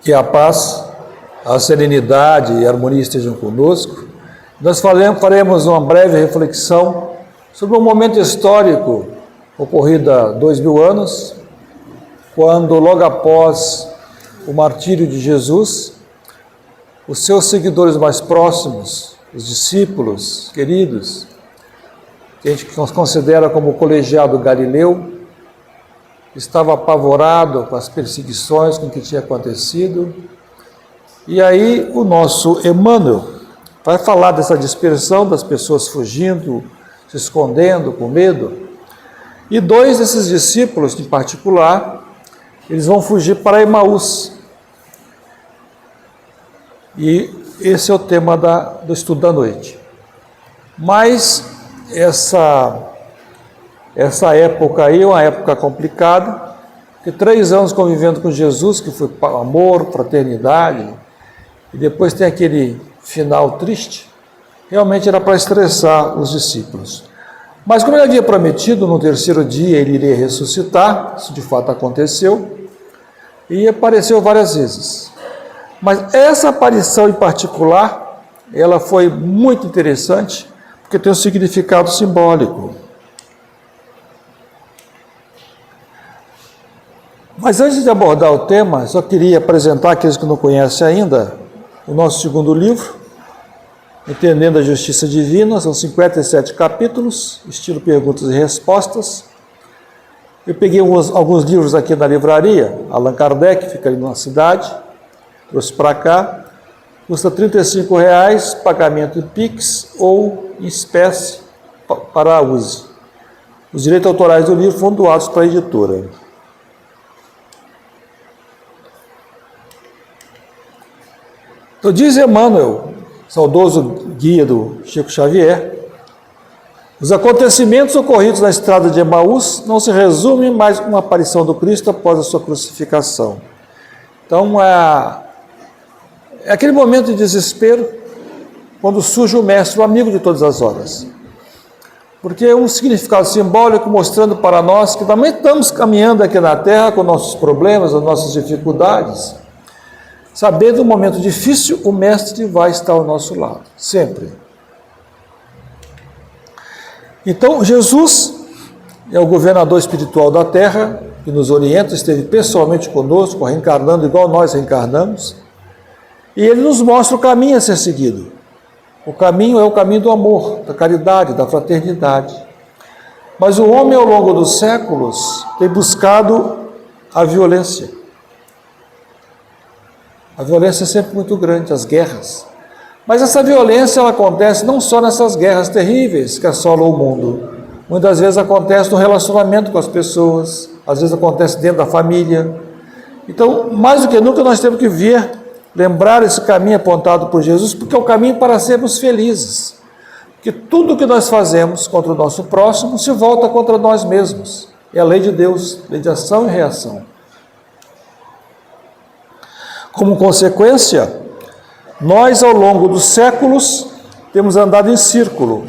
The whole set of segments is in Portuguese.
Que a paz, a serenidade e a harmonia estejam conosco. Nós faremos uma breve reflexão sobre um momento histórico ocorrido há 2000 anos, quando logo após o martírio de Jesus, os seus seguidores mais próximos, os discípulos queridos, que a gente considera como o colegiado Galileu, estava apavorado com as perseguições, com o que tinha acontecido. E aí o nosso Emmanuel vai falar dessa dispersão das pessoas fugindo, se escondendo, com medo. E dois desses discípulos, em particular, eles vão fugir para Emaús. E esse é o tema do estudo da noite. Mas essa época aí é uma época complicada, porque 3 anos convivendo com Jesus, que foi amor, fraternidade, e depois tem aquele final triste, realmente era para estressar os discípulos. Mas como ele havia prometido, no 3º dia ele iria ressuscitar, isso de fato aconteceu, e apareceu várias vezes. Mas essa aparição em particular, ela foi muito interessante, porque tem um significado simbólico. Mas antes de abordar o tema, só queria apresentar aqueles que não conhecem ainda o nosso 2º livro, Entendendo a Justiça Divina. São 57 capítulos, estilo perguntas e respostas. Eu peguei alguns livros aqui na livraria, Allan Kardec, fica ali na cidade, trouxe para cá, custa R$ 35,00, pagamento em Pix ou em espécie para use. Os direitos autorais do livro foram doados para a editora. Então diz Emmanuel, saudoso guia do Chico Xavier, os acontecimentos ocorridos na estrada de Emaús não se resumem mais uma aparição do Cristo após a sua crucificação. Então é aquele momento de desespero, quando surge o Mestre, o amigo de todas as horas. Porque é um significado simbólico mostrando para nós que também estamos caminhando aqui na Terra com nossos problemas, as nossas dificuldades. Sabendo o momento difícil, o Mestre vai estar ao nosso lado, sempre. Então, Jesus é o governador espiritual da Terra, que nos orienta, esteve pessoalmente conosco, reencarnando igual nós reencarnamos, e ele nos mostra o caminho a ser seguido. O caminho é o caminho do amor, da caridade, da fraternidade. Mas o homem, ao longo dos séculos, tem buscado a violência. A violência é sempre muito grande, as guerras. Mas essa violência ela acontece não só nessas guerras terríveis que assolam o mundo. Muitas vezes acontece no relacionamento com as pessoas, às vezes acontece dentro da família. Então, mais do que nunca, nós temos que lembrar esse caminho apontado por Jesus, porque é o caminho para sermos felizes. Porque tudo que nós fazemos contra o nosso próximo se volta contra nós mesmos. É a lei de Deus, lei de ação e reação. Como consequência, nós, ao longo dos séculos, temos andado em círculo.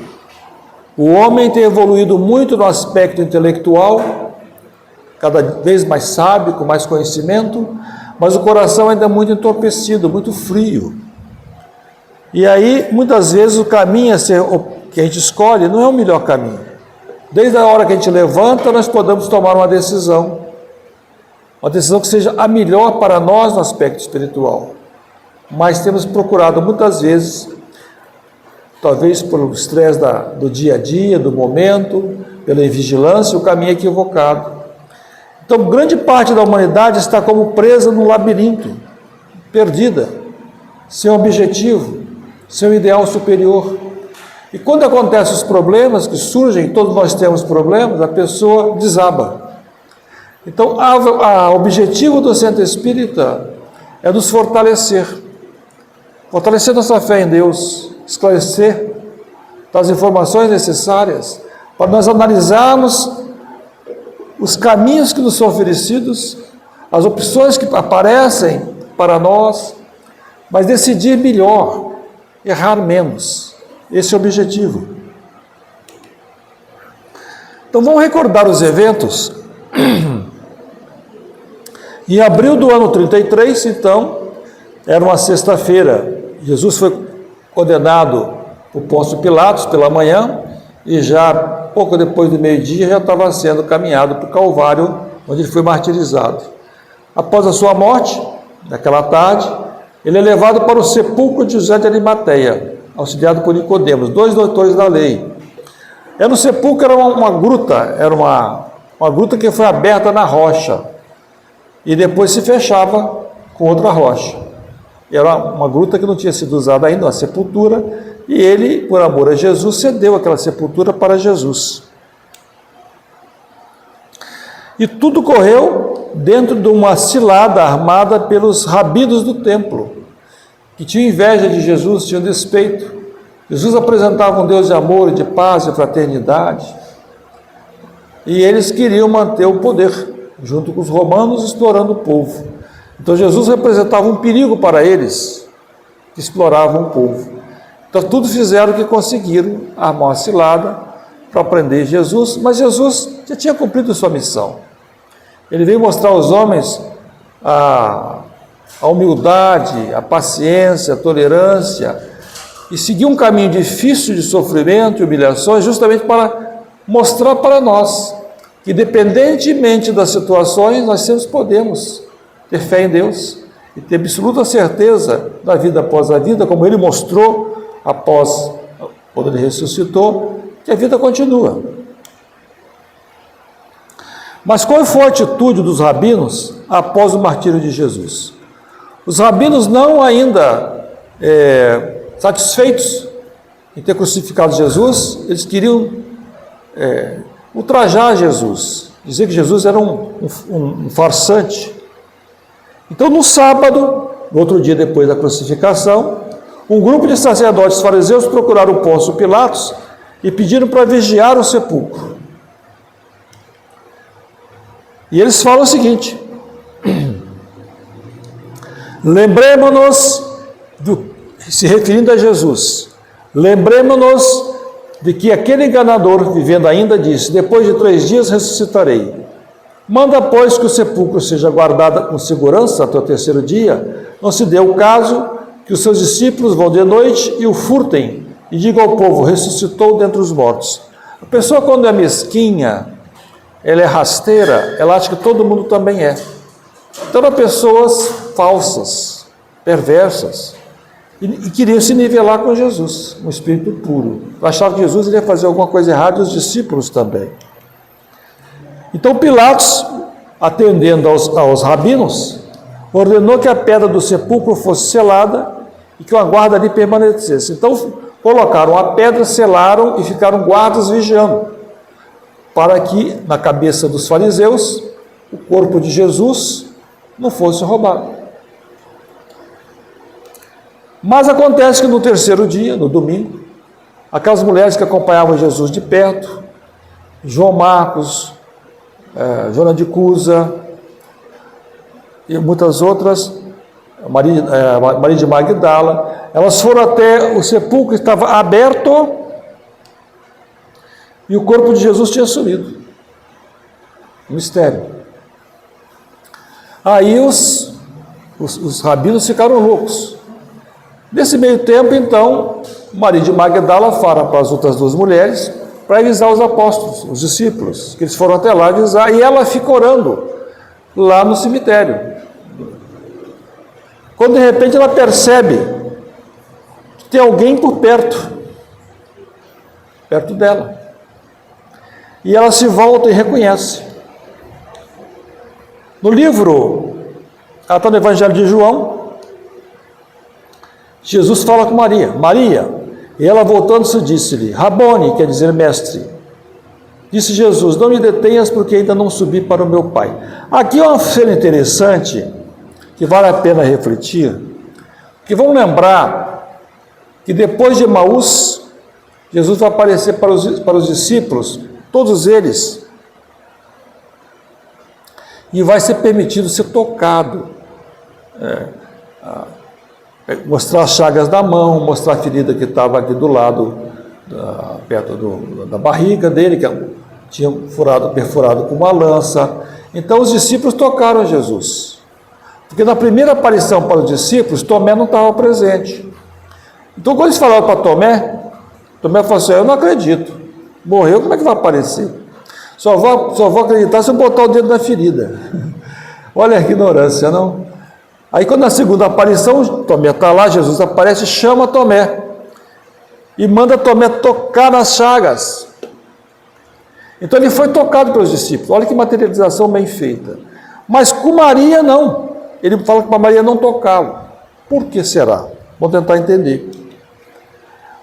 O homem tem evoluído muito no aspecto intelectual, cada vez mais sábio, com mais conhecimento, mas o coração ainda é muito entorpecido, muito frio. E aí, muitas vezes, o caminho que a gente escolhe não é o melhor caminho. Desde a hora que a gente levanta, nós podemos tomar uma decisão que seja a melhor para nós no aspecto espiritual. Mas temos procurado muitas vezes, talvez pelo estresse do dia a dia, do momento, pela invigilância, o caminho equivocado. Então, grande parte da humanidade está como presa num labirinto, perdida, sem objetivo, sem um ideal superior. E quando acontecem os problemas que surgem, todos nós temos problemas, a pessoa desaba. Então, o objetivo do Centro Espírita é nos fortalecer nossa fé em Deus, esclarecer as informações necessárias para nós analisarmos os caminhos que nos são oferecidos, as opções que aparecem para nós, mas decidir melhor, errar menos. Esse é o objetivo. Então vamos recordar os eventos. Em abril do ano 33, então, Era uma sexta-feira. Jesus foi condenado por Pôncio Pilatos pela manhã e já pouco depois do meio-dia já estava sendo caminhado para o Calvário, onde ele foi martirizado. Após a sua morte, naquela tarde, ele é levado para o sepulcro de José de Arimateia, auxiliado por Nicodemos, 2 doutores da lei. No sepulcro era uma gruta, era uma gruta que foi aberta na rocha e depois se fechava com outra rocha. Era uma gruta que não tinha sido usada ainda, uma sepultura, e ele, por amor a Jesus, cedeu aquela sepultura para Jesus. E tudo correu dentro de uma cilada armada pelos rabinos do templo, que tinham inveja de Jesus, tinham despeito. Jesus apresentava um Deus de amor, de paz e fraternidade, e eles queriam manter o poder, junto com os romanos, explorando o povo. Então Jesus representava um perigo para eles, que exploravam o povo. Então tudo fizeram o que conseguiram, armar uma cilada para prender Jesus, mas Jesus já tinha cumprido sua missão. Ele veio mostrar aos homens a humildade, a paciência, a tolerância, e seguir um caminho difícil de sofrimento e humilhações, justamente para mostrar para nós que, independentemente das situações, nós sempre podemos ter fé em Deus e ter absoluta certeza da vida após a vida, como Ele mostrou quando Ele ressuscitou, que a vida continua. Mas qual foi a atitude dos rabinos após o martírio de Jesus? Os rabinos não ainda satisfeitos em ter crucificado Jesus, eles queriam ultrajar Jesus, dizer que Jesus era um farsante. Então, no sábado, no outro dia depois da crucificação, um grupo de sacerdotes fariseus procuraram Pôncio Pilatos e pediram para vigiar o sepulcro. E eles falam o seguinte: lembremos-nos, se referindo a Jesus, lembremos-nos de que aquele enganador, vivendo ainda, disse: depois de 3 dias ressuscitarei. Manda, pois, que o sepulcro seja guardado com segurança até o 3º dia. Não se dê o caso que os seus discípulos vão de noite e o furtem, e digam ao povo: ressuscitou dentre os mortos. A pessoa, quando é mesquinha, ela é rasteira, ela acha que todo mundo também é. Então, eram pessoas falsas, perversas, e queriam se nivelar com Jesus, um espírito puro. Achavam que Jesus iria fazer alguma coisa errada e os discípulos também. Então Pilatos, atendendo aos rabinos, ordenou que a pedra do sepulcro fosse selada e que uma guarda ali permanecesse. Então colocaram a pedra, selaram e ficaram guardas vigiando, para que na cabeça dos fariseus o corpo de Jesus não fosse roubado. Mas acontece que no 3º dia, no domingo, aquelas mulheres que acompanhavam Jesus de perto, João Marcos, Joana de Cusa e muitas outras, Maria de Magdala, elas foram até o sepulcro que estava aberto e o corpo de Jesus tinha sumido. Mistério. Aí os rabinos ficaram loucos. Nesse meio tempo, então, Maria de Magdala fala para as outras 2 mulheres para avisar os apóstolos, os discípulos, que eles foram até lá avisar, e ela fica orando lá no cemitério. Quando de repente ela percebe que tem alguém por perto dela, e ela se volta e reconhece. No livro, ela está no Evangelho de João, Jesus fala com Maria, e ela voltando-se disse-lhe: Rabone, quer dizer mestre. Disse Jesus: não me detenhas, porque ainda não subi para o meu Pai. Aqui é uma cena interessante, que vale a pena refletir, que vamos lembrar que depois de Emaús, Jesus vai aparecer para os discípulos, todos eles, e vai ser permitido ser tocado, mostrar as chagas da mão, mostrar a ferida que estava aqui do lado, perto da barriga dele, que tinha perfurado com uma lança. Então os discípulos tocaram Jesus. Porque na primeira aparição para os discípulos, Tomé não estava presente. Então, quando eles falaram para Tomé, Tomé falou assim: eu não acredito. Morreu, como é que vai aparecer? Só vou acreditar se eu botar o dedo na ferida. Olha a ignorância, não? Aí, quando na segunda aparição, Tomé está lá, Jesus aparece, chama Tomé e manda Tomé tocar nas chagas. Então, ele foi tocado pelos discípulos. Olha que materialização bem feita. Mas com Maria, não. Ele fala que para Maria não tocá-lo. Por que será? Vamos tentar entender.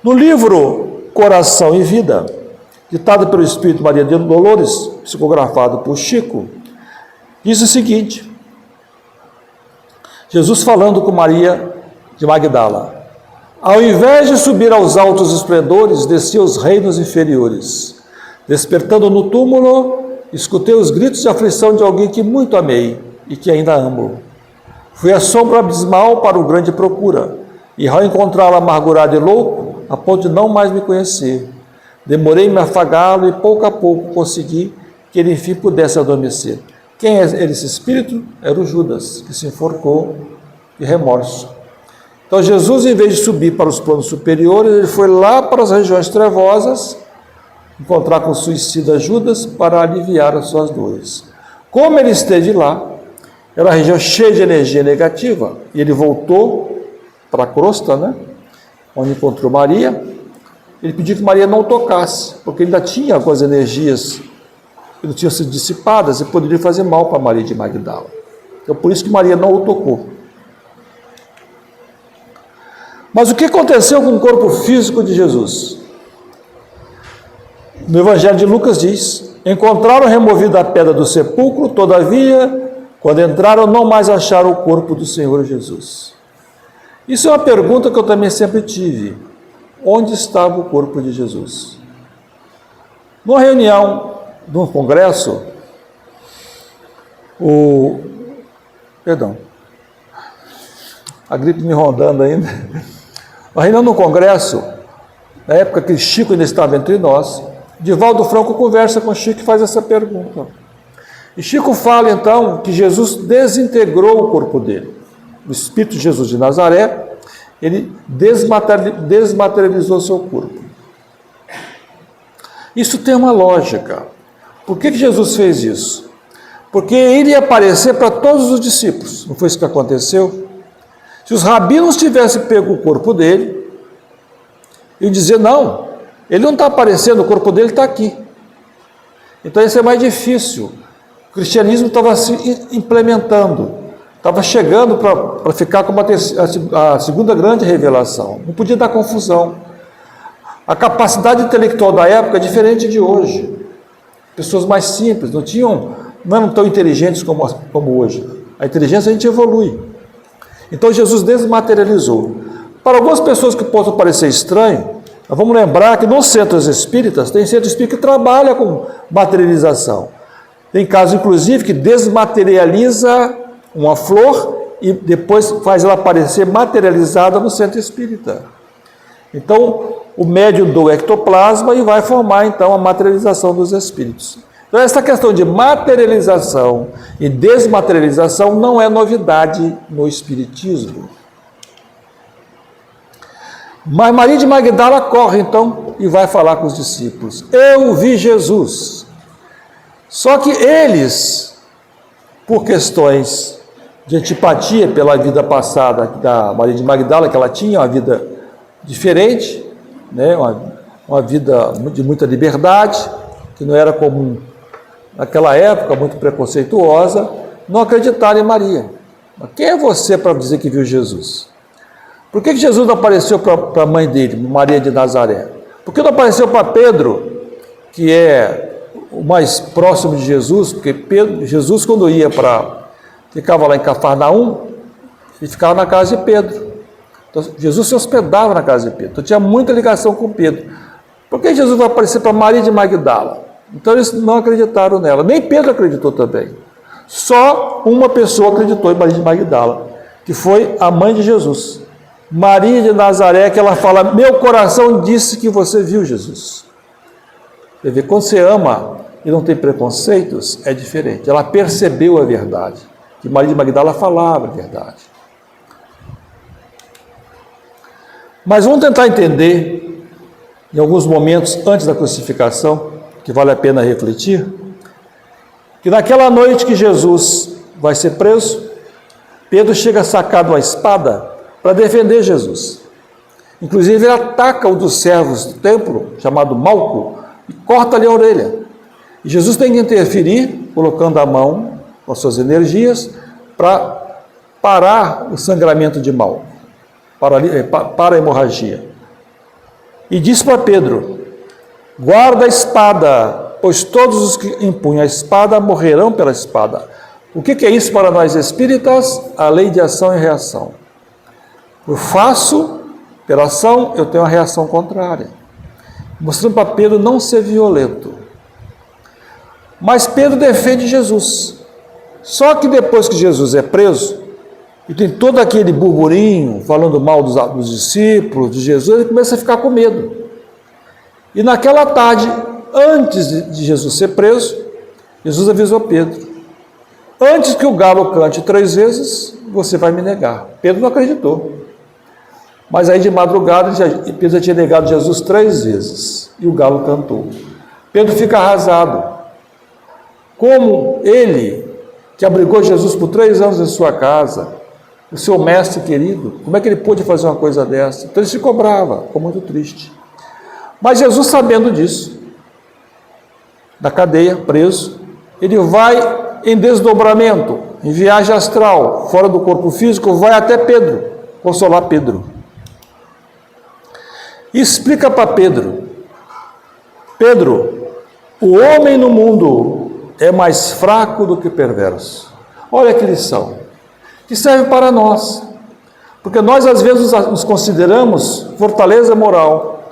No livro Coração e Vida, ditado pelo Espírito Maria de Dolores, psicografado por Chico, diz o seguinte: Jesus falando com Maria de Magdala: ao invés de subir aos altos esplendores, desci aos reinos inferiores. Despertando no túmulo, escutei os gritos de aflição de alguém que muito amei e que ainda amo. Fui a sombra abismal para o grande procura, e ao encontrá-lo amargurado e louco, a ponto de não mais me conhecer, demorei-me a afagá-lo e pouco a pouco consegui que ele enfim pudesse adormecer. Quem era esse espírito? Era o Judas, que se enforcou de remorso. Então Jesus, em vez de subir para os planos superiores, ele foi lá para as regiões trevosas, encontrar com o suicida Judas para aliviar as suas dores. Como ele esteve lá, era uma região cheia de energia negativa, e ele voltou para a crosta, né, onde encontrou Maria. Ele pediu que Maria não tocasse, porque ainda tinha algumas energias que não tinham sido dissipadas e poderiam fazer mal para Maria de Magdala. Então, por isso que Maria não o tocou. Mas o que aconteceu com o corpo físico de Jesus? No Evangelho de Lucas diz: encontraram removida a pedra do sepulcro, todavia, quando entraram, não mais acharam o corpo do Senhor Jesus. Isso é uma pergunta que eu também sempre tive. Onde estava o corpo de Jesus? Numa reunião, num congresso, a gripe me rondando ainda. Uma reunião no congresso, na época que Chico ainda estava entre nós, Divaldo Franco conversa com Chico e faz essa pergunta. E Chico fala então que Jesus desintegrou o corpo dele. O Espírito de Jesus de Nazaré, ele desmaterializou seu corpo. Isso tem uma lógica. Por que Jesus fez isso? Porque ele ia aparecer para todos os discípulos. Não foi isso que aconteceu? Se os rabinos tivessem pego o corpo dele e dizer: não, ele não está aparecendo, o corpo dele está aqui. Então isso é mais difícil. O cristianismo estava se implementando, estava chegando para ficar como a segunda grande revelação. Não podia dar confusão. A capacidade intelectual da época é diferente de hoje. Pessoas mais simples, não eram tão inteligentes como hoje. A inteligência a gente evolui. Então Jesus desmaterializou. Para algumas pessoas que possam parecer estranho, nós vamos lembrar que nos centros espíritas, tem centro espírita que trabalha com materialização. Tem casos, inclusive, que desmaterializa uma flor e depois faz ela aparecer materializada no centro espírita. Então, o médium do ectoplasma e vai formar, então, a materialização dos espíritos. Então, essa questão de materialização e desmaterialização não é novidade no espiritismo. Mas Maria de Magdala corre, então, e vai falar com os discípulos. Eu vi Jesus. Só que eles, por questões de antipatia pela vida passada da Maria de Magdala, que ela tinha uma vida diferente, né? uma vida de muita liberdade, que não era comum naquela época, muito preconceituosa, não acreditaram em Maria. Mas quem é você para dizer que viu Jesus? Por que Jesus não apareceu para a mãe dele, Maria de Nazaré? Por que não apareceu para Pedro, que é o mais próximo de Jesus? Porque Jesus, quando ficava lá em Cafarnaum, ele ficava na casa de Pedro. Então, Jesus se hospedava na casa de Pedro. Então tinha muita ligação com Pedro. Por que Jesus vai aparecer para Maria de Magdala? Então eles não acreditaram nela. Nem Pedro acreditou também. Só uma pessoa acreditou em Maria de Magdala, que foi a mãe de Jesus. Maria de Nazaré, que ela fala: meu coração disse que você viu Jesus. Quer ver, quando você ama e não tem preconceitos, é diferente. Ela percebeu a verdade. que Maria de Magdala falava a verdade. Mas vamos tentar entender, em alguns momentos antes da crucificação, que vale a pena refletir, que naquela noite que Jesus vai ser preso, Pedro chega sacado a espada para defender Jesus. Inclusive ele ataca um dos servos do templo, chamado Malco, e corta-lhe a orelha. E Jesus tem que interferir, colocando a mão com as suas energias, para parar o sangramento de Malco, para a hemorragia. E diz para Pedro: guarda a espada, pois todos os que empunham a espada morrerão pela espada. O que é isso para nós espíritas? A lei de ação e reação. Eu faço, pela ação, eu tenho uma reação contrária. Mostrando para Pedro não ser violento. Mas Pedro defende Jesus. Só que depois que Jesus é preso, e tem todo aquele burburinho, falando mal dos discípulos, de Jesus, ele começa a ficar com medo. E naquela tarde, antes de Jesus ser preso, Jesus avisou Pedro: antes que o galo cante 3 vezes, você vai me negar. Pedro não acreditou. Mas aí de madrugada, Pedro já tinha negado Jesus 3 vezes, e o galo cantou. Pedro fica arrasado. Como ele, que abrigou Jesus por 3 anos em sua casa, o seu mestre querido, como é que ele pôde fazer uma coisa dessa? Então ele se cobrava, ficou muito triste. Mas Jesus, sabendo disso, da cadeia, preso, ele vai em desdobramento, em viagem astral, fora do corpo físico, vai até Pedro, consolar Pedro. E explica para Pedro: Pedro, o homem no mundo é mais fraco do que perverso. Olha que lição, que serve para nós, porque nós às vezes nos consideramos fortaleza moral,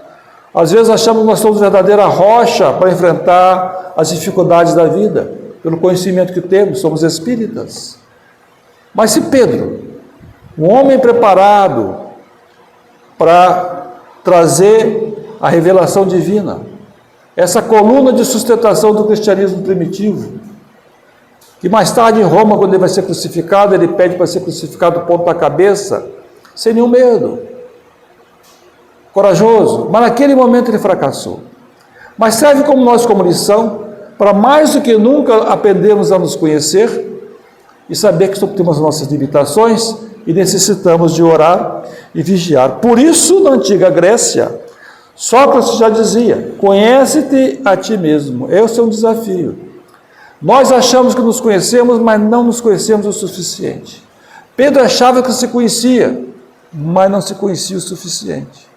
às vezes achamos que nós somos verdadeira rocha para enfrentar as dificuldades da vida, pelo conhecimento que temos, somos espíritas. Mas se Pedro, um homem preparado para trazer a revelação divina, essa coluna de sustentação do cristianismo primitivo, que mais tarde em Roma, quando ele vai ser crucificado, ele pede para ser crucificado ponta cabeça, sem nenhum medo, corajoso, mas naquele momento ele fracassou. Mas serve como nós, como lição, para mais do que nunca aprendermos a nos conhecer e saber que temos nossas limitações e necessitamos de orar e vigiar. Por isso, na antiga Grécia, Sócrates já dizia: conhece-te a ti mesmo. Esse é um desafio. Nós achamos que nos conhecemos, mas não nos conhecemos o suficiente. Pedro achava que se conhecia, mas não se conhecia o suficiente.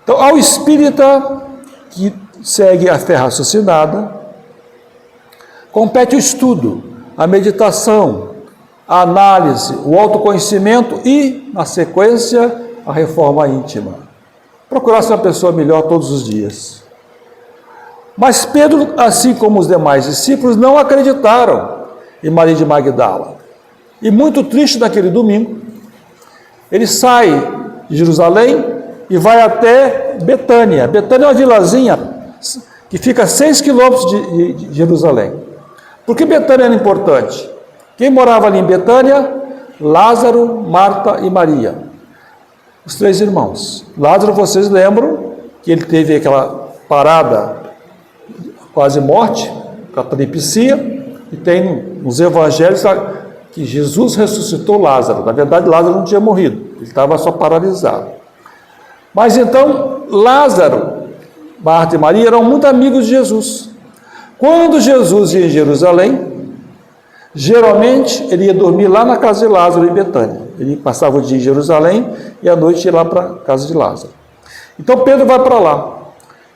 Então, ao espírita que segue a fé raciocinada, compete o estudo, a meditação, a análise, o autoconhecimento e, na sequência, a reforma íntima. Procurar ser uma pessoa melhor todos os dias. Mas Pedro, assim como os demais discípulos, não acreditaram em Maria de Magdala. E muito triste naquele domingo, ele sai de Jerusalém e vai até Betânia. Betânia é uma vilazinha que fica a 6 quilômetros de Jerusalém. Por que Betânia era importante? Quem morava ali em Betânia? Lázaro, Marta e Maria. Os 3 irmãos. Lázaro, vocês lembram que ele teve aquela parada, quase morte, catalepsia, e tem nos evangelhos que Jesus ressuscitou Lázaro. Na verdade, Lázaro não tinha morrido, ele estava só paralisado. Mas então, Lázaro, Marta e Maria eram muito amigos de Jesus. Quando Jesus ia em Jerusalém, geralmente ele ia dormir lá na casa de Lázaro, em Betânia. Ele passava o dia em Jerusalém e à noite ia lá para a casa de Lázaro. Então Pedro vai para lá.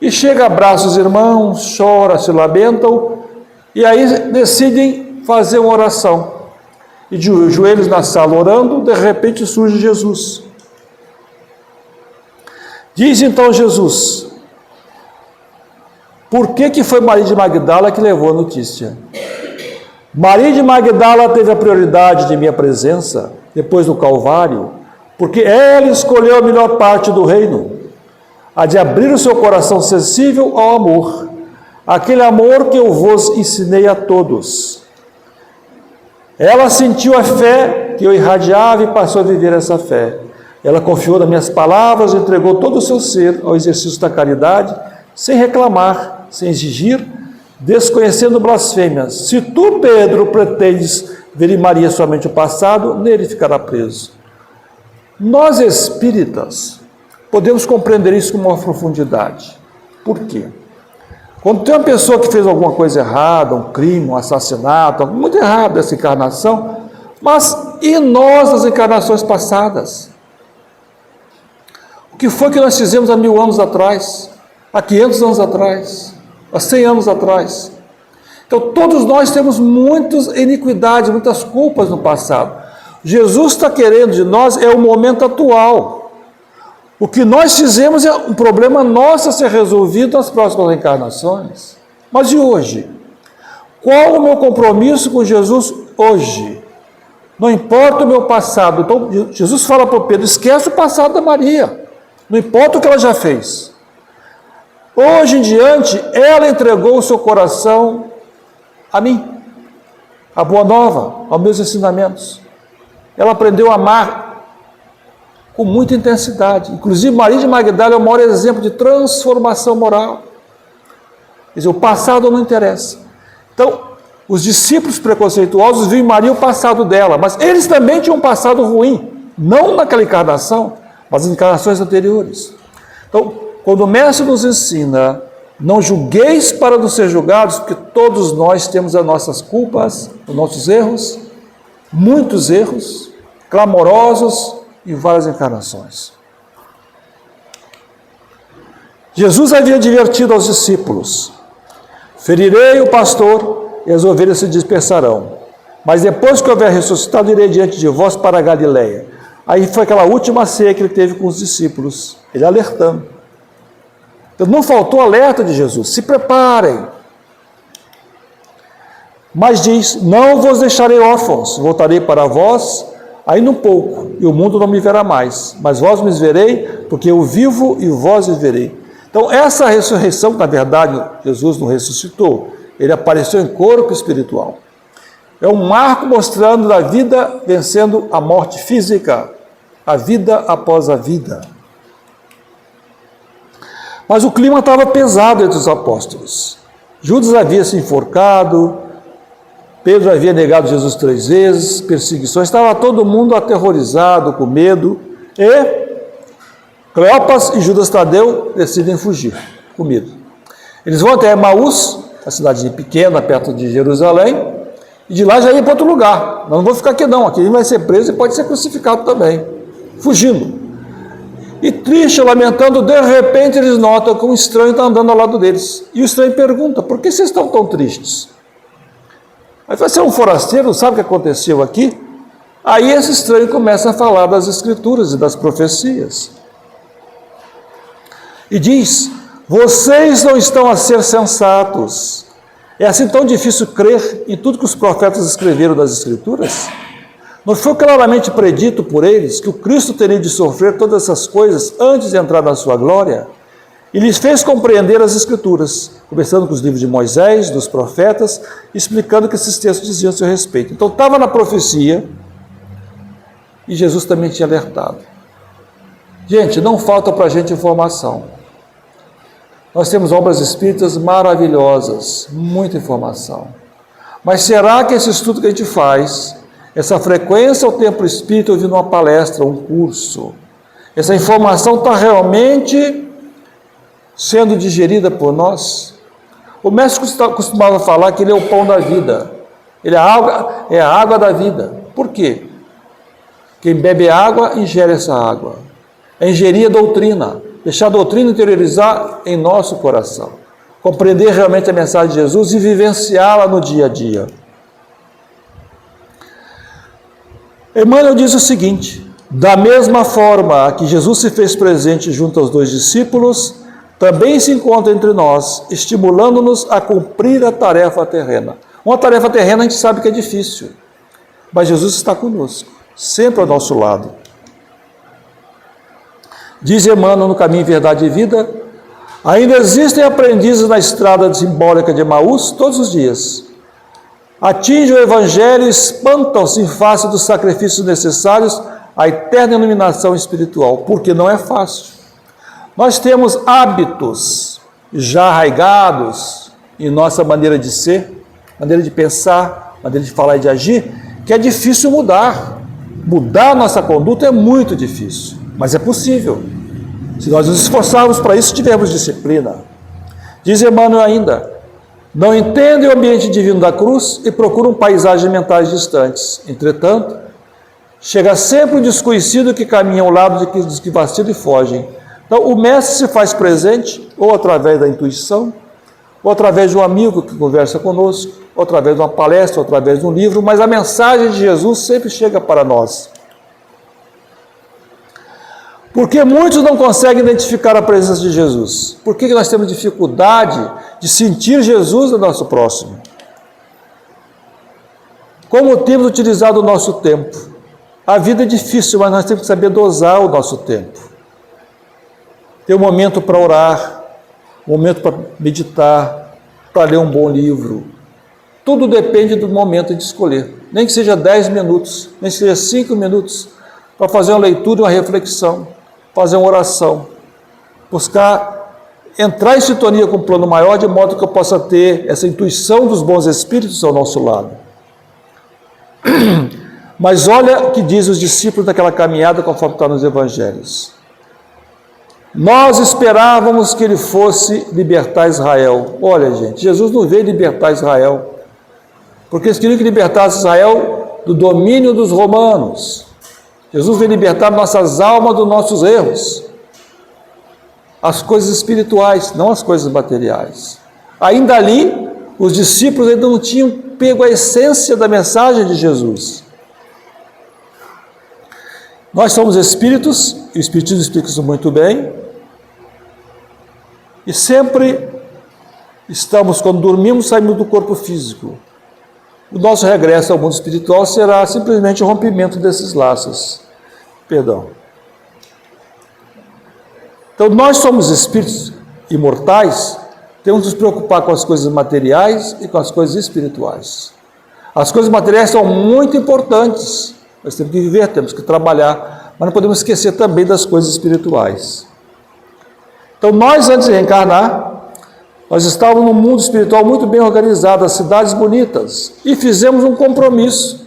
E chega, abraça os irmãos, chora, se lamentam, e aí decidem fazer uma oração. E de joelhos na sala orando, de repente surge Jesus. Diz então Jesus: por que foi Maria de Magdala que levou a notícia? Maria de Magdala teve a prioridade de minha presença, depois do Calvário, porque ela escolheu a melhor parte do reino, a de abrir o seu coração sensível ao amor, aquele amor que eu vos ensinei a todos. Ela sentiu a fé que eu irradiava e passou a viver essa fé. Ela confiou nas minhas palavras, entregou todo o seu ser ao exercício da caridade, sem reclamar, sem exigir, desconhecendo blasfêmias. Se tu, Pedro, pretendes ver em Maria somente o passado, nele ficará preso. Nós espíritas podemos compreender isso com maior profundidade. Por quê? Quando tem uma pessoa que fez alguma coisa errada, um crime, um assassinato, algo muito errado dessa encarnação, mas e nós nas encarnações passadas? O que foi que nós fizemos há 1000 anos atrás, há 500 anos atrás, há 100 anos atrás? Então todos nós temos muitas iniquidades, muitas culpas no passado. Jesus está querendo de nós é o momento atual. O que nós fizemos é um problema nosso a ser resolvido nas próximas encarnações. Mas e hoje? Qual o meu compromisso com Jesus hoje? Não importa o meu passado. Então, Jesus fala para Pedro, esquece o passado da Maria. Não importa o que ela já fez. Hoje em diante, ela entregou o seu coração a mim, a boa nova, aos meus ensinamentos. Ela aprendeu a amar com muita intensidade. Inclusive, Maria de Magdala é o maior exemplo de transformação moral. Quer dizer, o passado não interessa. Então, os discípulos preconceituosos viam em Maria o passado dela, mas eles também tinham um passado ruim, não naquela encarnação, mas em encarnações anteriores. Então, quando o Mestre nos ensina, não julgueis para não ser julgados, porque todos nós temos as nossas culpas, os nossos erros, muitos erros, clamorosos, em várias encarnações. Jesus havia advertido aos discípulos: ferirei o pastor e as ovelhas se dispersarão, mas depois que houver ressuscitado, irei diante de vós para a Galileia. Aí foi aquela última ceia que ele teve com os discípulos, ele alertando. Então não faltou alerta de Jesus: se preparem. Mas diz: não vos deixarei órfãos, voltarei para vós ainda um pouco, e o mundo não me verá mais, mas vós me verei, porque eu vivo e vós viverei. Então, essa ressurreição, na verdade, Jesus não ressuscitou, ele apareceu em corpo espiritual. É um marco mostrando a vida vencendo a morte física, a vida após a vida. Mas o clima estava pesado entre os apóstolos. Judas havia se enforcado, Pedro havia negado Jesus 3 vezes, perseguições, estava todo mundo aterrorizado, com medo, e Cleopas e Judas Tadeu decidem fugir, com medo. Eles vão até Emaús, a cidade pequena, perto de Jerusalém, e de lá já ia para outro lugar. Não vou ficar aqui não, aqui ele vai ser preso e pode ser crucificado também, fugindo. E triste, lamentando, de repente eles notam que um estranho está andando ao lado deles. E o estranho pergunta: por que vocês estão tão tristes? Aí vai ser um forasteiro, não sabe o que aconteceu aqui? Aí esse estranho começa a falar das Escrituras e das profecias. E diz: vocês não estão a ser sensatos. É assim tão difícil crer em tudo que os profetas escreveram das Escrituras? Não foi claramente predito por eles que o Cristo teria de sofrer todas essas coisas antes de entrar na sua glória? E lhes fez compreender as Escrituras, começando com os livros de Moisés, dos profetas, explicando o que esses textos diziam a seu respeito. Então estava na profecia, e Jesus também tinha alertado. Gente, não falta para a gente informação. Nós temos obras espíritas maravilhosas, muita informação. Mas será que esse estudo que a gente faz, essa frequência ao templo espírita, ouvindo uma palestra, um curso, essa informação está realmente sendo digerida por nós? O mestre costumava falar que ele é o pão da vida, ele é a água da vida. Por quê? Quem bebe água, ingere essa água. É ingerir a doutrina, deixar a doutrina interiorizar em nosso coração, compreender realmente a mensagem de Jesus e vivenciá-la no dia a dia. Emmanuel diz o seguinte: da mesma forma que Jesus se fez presente junto aos 2 discípulos, também se encontra entre nós, estimulando-nos a cumprir a tarefa terrena. Uma tarefa terrena a gente sabe que é difícil, mas Jesus está conosco, sempre ao nosso lado. Diz Emmanuel no Caminho, Verdade e Vida: ainda existem aprendizes na estrada simbólica de Emaús todos os dias. atingem o Evangelho e espantam-se em face dos sacrifícios necessários à eterna iluminação espiritual, porque não é fácil. Nós temos hábitos já arraigados em nossa maneira de ser, maneira de pensar, maneira de falar e de agir, que é difícil mudar. Mudar nossa conduta é muito difícil, mas é possível. Se nós nos esforçarmos para isso, tivermos disciplina. Diz Emmanuel ainda: não entendem o ambiente divino da cruz e procuram paisagens mentais distantes. Entretanto, chega sempre o desconhecido que caminha ao lado dos que vacilam e fogem. Então, o mestre se faz presente, ou através da intuição, ou através de um amigo que conversa conosco, ou através de uma palestra, ou através de um livro, mas a mensagem de Jesus sempre chega para nós. Porque muitos não conseguem identificar a presença de Jesus? Por que nós temos dificuldade de sentir Jesus no nosso próximo? Como temos utilizado o nosso tempo? A vida é difícil, mas nós temos que saber dosar o nosso tempo. Ter um momento para orar, um momento para meditar, para ler um bom livro. Tudo depende do momento de escolher. Nem que seja 10 minutos, nem que seja 5 minutos, para fazer uma leitura e uma reflexão, fazer uma oração, buscar entrar em sintonia com um plano maior, de modo que eu possa ter essa intuição dos bons espíritos ao nosso lado. Mas olha o que diz os discípulos daquela caminhada, conforme está nos evangelhos. Nós esperávamos que ele fosse libertar Israel. Olha, gente, Jesus não veio libertar Israel, porque eles queriam que libertasse Israel do domínio dos romanos. Jesus veio libertar nossas almas dos nossos erros, as coisas espirituais, não as coisas materiais. Ainda ali, os discípulos ainda não tinham pego a essência da mensagem de Jesus. Nós somos espíritos, e o Espiritismo explica isso muito bem, e sempre estamos, quando dormimos, saímos do corpo físico. O nosso regresso ao mundo espiritual será simplesmente o rompimento desses laços. Perdão. Então, nós somos espíritos imortais, temos que nos preocupar com as coisas materiais e com as coisas espirituais. As coisas materiais são muito importantes, nós temos que viver, temos que trabalhar, mas não podemos esquecer também das coisas espirituais. Então, nós, antes de reencarnar, nós estávamos num mundo espiritual muito bem organizado, as cidades bonitas, e fizemos um compromisso.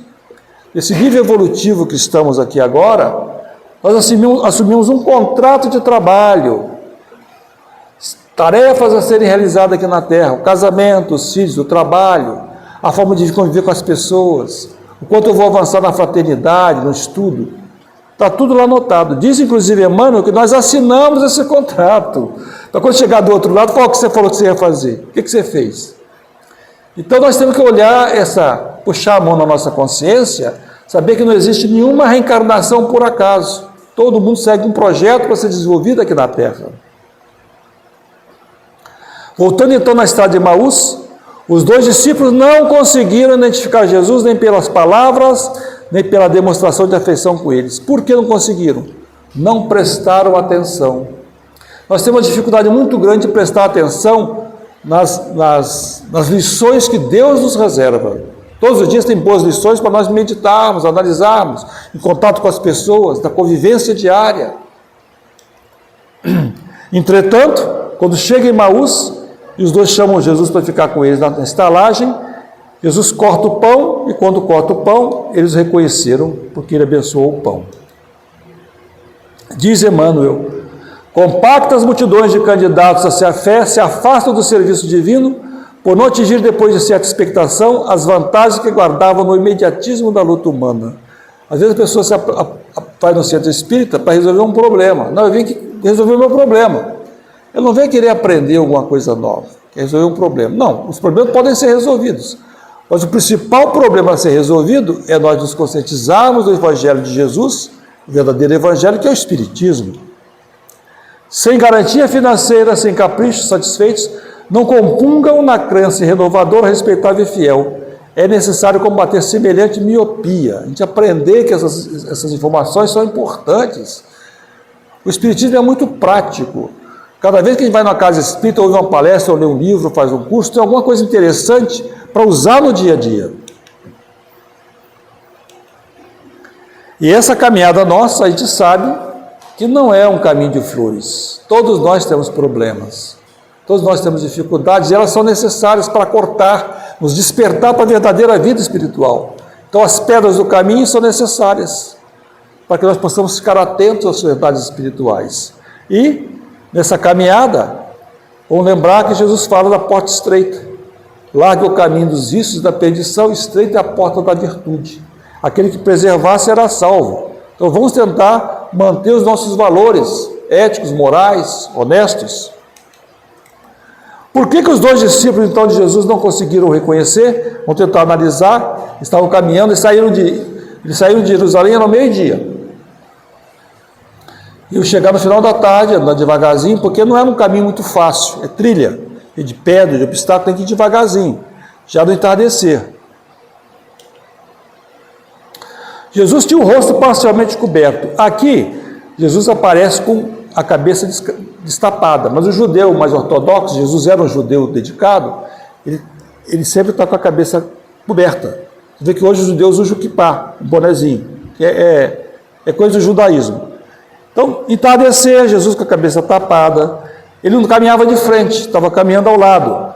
Esse nível evolutivo que estamos aqui agora, nós assumimos um contrato de trabalho, tarefas a serem realizadas aqui na Terra, o casamento, os filhos, o trabalho, a forma de conviver com as pessoas, o quanto eu vou avançar na fraternidade, no estudo. Está tudo lá anotado. Diz, inclusive, Emmanuel, que nós assinamos esse contrato. Para quando chegar do outro lado, qual que você falou que você ia fazer? O que você fez? Então, nós temos que olhar puxar a mão na nossa consciência, saber que não existe nenhuma reencarnação por acaso. Todo mundo segue um projeto para ser desenvolvido aqui na Terra. Voltando então na estrada de Emaús, os dois discípulos não conseguiram identificar Jesus nem pelas palavras, nem pela demonstração de afeição com eles. Por que não conseguiram? Não prestaram atenção. Nós temos uma dificuldade muito grande de prestar atenção nas lições que Deus nos reserva. Todos os dias tem boas lições para nós meditarmos, analisarmos, em contato com as pessoas, da convivência diária. Entretanto, quando chega em Emaús, e os dois chamam Jesus para ficar com eles na estalagem, Jesus corta o pão, e quando corta o pão, eles reconheceram, porque ele abençoou o pão. Diz Emmanuel: compactas multidões de candidatos à fé se afastam do serviço divino, por não atingir depois de certa expectação as vantagens que guardavam no imediatismo da luta humana. Às vezes a pessoa vai no centro espírita para resolver um problema. Não, eu vim resolver o meu problema. Eu não venho querer aprender alguma coisa nova, quer resolver um problema. Não, os problemas podem ser resolvidos. Mas o principal problema a ser resolvido é nós nos conscientizarmos do Evangelho de Jesus, o verdadeiro Evangelho, que é o Espiritismo. Sem garantia financeira, sem caprichos satisfeitos, não compungam na crença renovadora, respeitável e fiel. É necessário combater semelhante miopia. A gente aprender que essas informações são importantes. O Espiritismo é muito prático. Cada vez que a gente vai numa casa espírita, ouve uma palestra, ou lê um livro, faz um curso, tem alguma coisa interessante para usar no dia a dia. E essa caminhada nossa, a gente sabe que não é um caminho de flores. Todos nós temos problemas, todos nós temos dificuldades, e elas são necessárias para cortar, nos despertar para a verdadeira vida espiritual. Então as pedras do caminho são necessárias para que nós possamos ficar atentos às verdades espirituais. E nessa caminhada, vamos lembrar que Jesus fala da porta estreita. Largue o caminho dos vícios e da perdição, estreita é a porta da virtude. Aquele que preservar será salvo. Então vamos tentar manter os nossos valores éticos, morais, honestos. Por que os dois discípulos então de Jesus não conseguiram reconhecer? Vamos tentar analisar. Estavam caminhando e saíram de Jerusalém no meio-dia. Iam chegar no final da tarde, andando devagarzinho, porque não era um caminho muito fácil, é trilha, é de pedra, de obstáculo, tem que ir devagarzinho, já no entardecer. Jesus tinha o rosto parcialmente coberto. Aqui, Jesus aparece com a cabeça destapada, mas o judeu mais ortodoxo, Jesus era um judeu dedicado, ele sempre está com a cabeça coberta. Você vê que hoje os judeus usam o kippá, um bonezinho, que é coisa do judaísmo. Então, entardecer, Jesus com a cabeça tapada, ele não caminhava de frente, estava caminhando ao lado.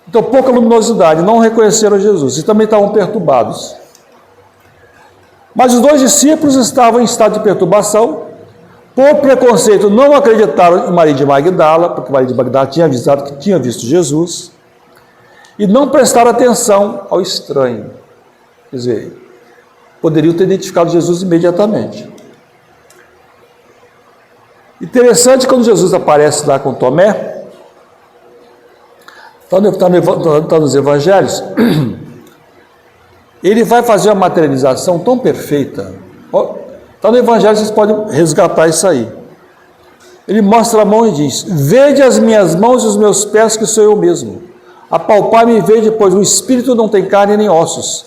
Então, pouca luminosidade, não reconheceram Jesus e também estavam perturbados. Mas os dois discípulos estavam em estado de perturbação, por preconceito não acreditaram em Maria de Magdala, porque Maria de Magdala tinha avisado que tinha visto Jesus, e não prestaram atenção ao estranho. Quer dizer, poderiam ter identificado Jesus imediatamente. Interessante quando Jesus aparece lá com Tomé, está nos evangelhos, ele vai fazer uma materialização tão perfeita. Está no evangelho, vocês podem resgatar isso aí. Ele mostra a mão e diz: vede as minhas mãos e os meus pés, que sou eu mesmo. Apalpar-me e vede, pois o espírito não tem carne nem ossos,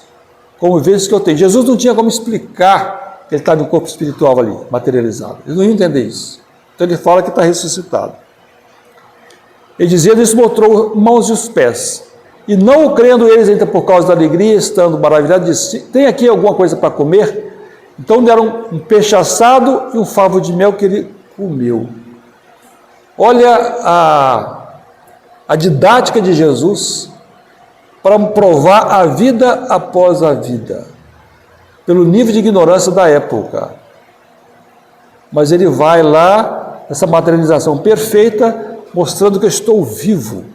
como vês que eu tenho. Jesus não tinha como explicar que ele estava em um corpo espiritual ali, materializado. Eles não iam entender isso. Então ele fala que está ressuscitado. Ele dizia, ele mostrou mãos e os pés. E não crendo eles ainda por causa da alegria, estando maravilhados, disse: tem aqui alguma coisa para comer? Então deram um peixe assado e um favo de mel que ele comeu. Olha a didática de Jesus para provar a vida após a vida, pelo nível de ignorância da época. Mas ele vai lá, essa materialização perfeita, mostrando que eu estou vivo.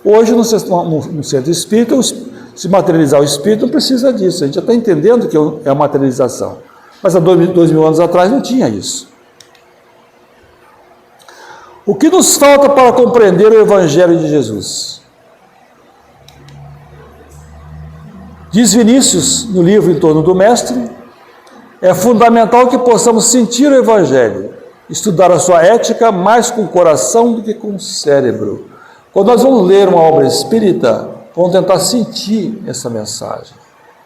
Hoje, no centro espírita, se materializar o espírito, não precisa disso. A gente já está entendendo que é a materialização. Mas há 2000 anos atrás não tinha isso. O que nos falta para compreender o Evangelho de Jesus? Diz Vinícius, no livro Em Torno do Mestre, é fundamental que possamos sentir o Evangelho, estudar a sua ética mais com o coração do que com o cérebro. Quando nós vamos ler uma obra espírita, vamos tentar sentir essa mensagem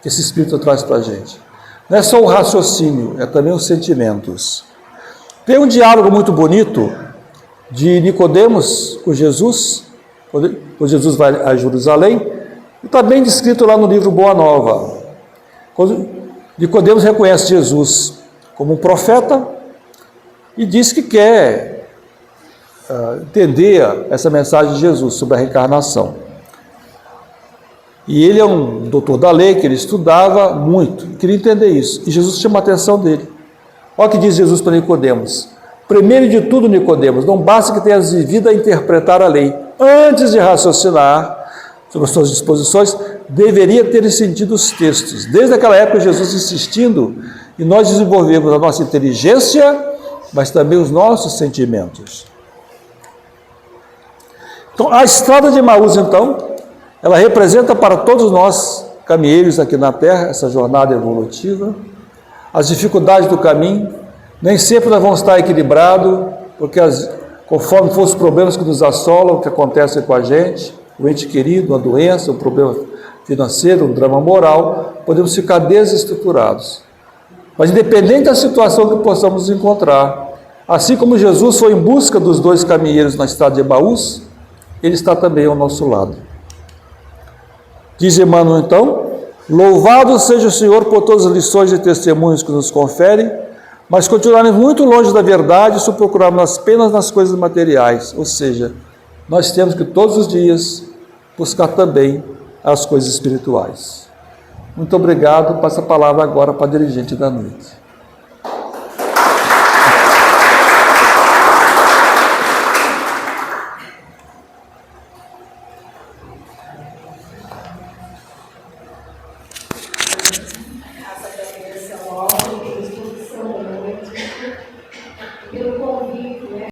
que esse espírito traz para a gente. Não é só o raciocínio, é também os sentimentos. Tem um diálogo muito bonito de Nicodemos com Jesus, quando Jesus vai a Jerusalém, e está bem descrito lá no livro Boa Nova. Quando Nicodemos reconhece Jesus como um profeta e diz que quer entender essa mensagem de Jesus sobre a reencarnação. E ele é um doutor da lei, que ele estudava muito, queria entender isso. E Jesus chama a atenção dele. Olha o que diz Jesus para Nicodemos: primeiro de tudo, Nicodemos, não basta que tenhas vivido a interpretar a lei. Antes de raciocinar sobre as suas disposições, deveria ter sentido os textos. Desde aquela época, Jesus insistindo em nós desenvolvermos a nossa inteligência, mas também os nossos sentimentos. Então, a estrada de Emaús, então, ela representa para todos nós, caminheiros aqui na Terra, essa jornada evolutiva, as dificuldades do caminho. Nem sempre nós vamos estar equilibrados, porque conforme for os problemas que nos assolam, que acontecem com a gente, o ente querido, uma doença, um problema financeiro, um drama moral, podemos ficar desestruturados. Mas independente da situação que possamos encontrar, assim como Jesus foi em busca dos dois caminheiros na estrada de Emaús, ele está também ao nosso lado. Diz Emmanuel então: louvado seja o Senhor por todas as lições e testemunhos que nos confere, mas continuaremos muito longe da verdade se procurarmos apenas nas coisas materiais. Ou seja, nós temos que todos os dias buscar também as coisas espirituais. Muito obrigado. Passo a palavra agora para a dirigente da noite.